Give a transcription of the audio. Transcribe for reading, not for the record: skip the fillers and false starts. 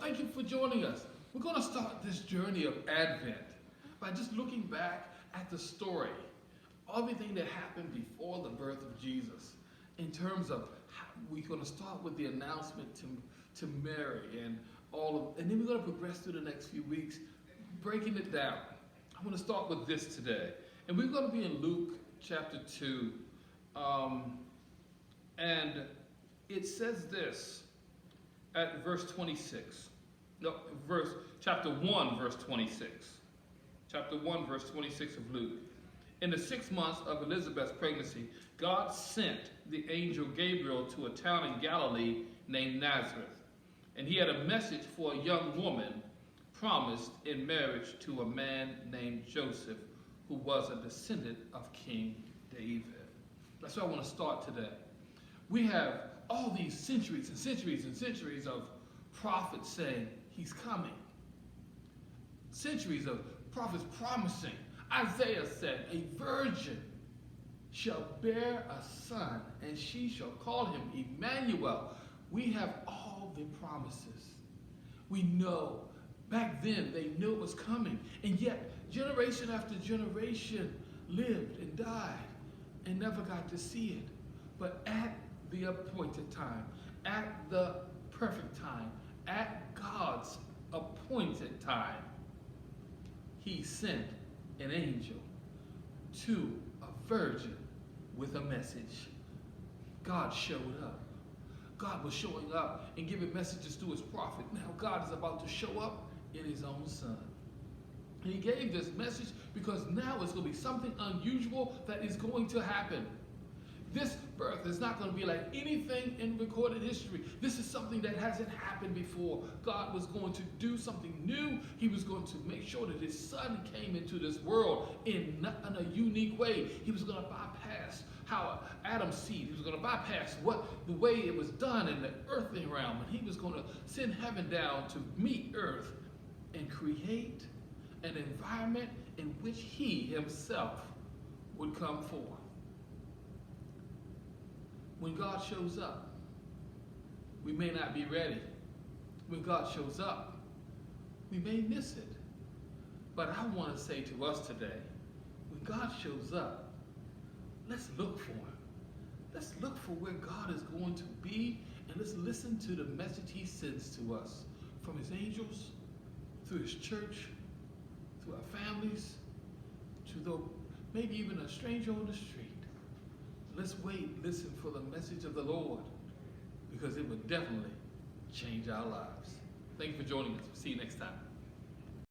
Thank you for joining us. We're going to start this journey of Advent by just looking back at the story, everything that happened before the birth of Jesus. In terms of how we're going to start with the announcement to Mary and and then we're going to progress through the next few weeks, breaking it down. I want to start with this today, and we're going to be in Luke chapter 2, and it says this at verse 26. No, chapter 1, verse 26. Chapter 1, verse 26 of Luke. In the 6 months of Elizabeth's pregnancy, God sent the angel Gabriel to a town in Galilee named Nazareth. And he had a message for a young woman promised in marriage to a man named Joseph, who was a descendant of King David. That's where I want to start today. We have all these centuries and centuries and centuries of prophets saying he's coming. Centuries of prophets promising. Isaiah said, a virgin shall bear a son, and she shall call him Emmanuel. We have all the promises. We know. Back then, they knew it was coming. And yet, generation after generation lived and died and never got to see it. But at the appointed time, at the perfect time, at God's appointed time, he sent an angel to a virgin with a message. God showed up. God was showing up and giving messages to his prophet. Now God is about to show up in his own son. And he gave this message because now it's going to be something unusual that is going to happen. This birth is not going to be like anything in recorded history. This is something that hasn't happened before. God was going to do something new. He was going to make sure that his son came into this world in a unique way. He was going to bypass how Adam's seed, he was going to bypass the way it was done in the earthly realm. And he was going to send heaven down to meet earth and create an environment in which he himself would come forth. When God shows up, we may not be ready. When God shows up, we may miss it. But I want to say to us today, when God shows up, let's look for him. Let's look for where God is going to be, and let's listen to the message he sends to us from his angels, through his church, through our families, to maybe even a stranger on the street. Let's wait, listen for the message of the Lord, because it will definitely change our lives. Thank you for joining us. See you next time.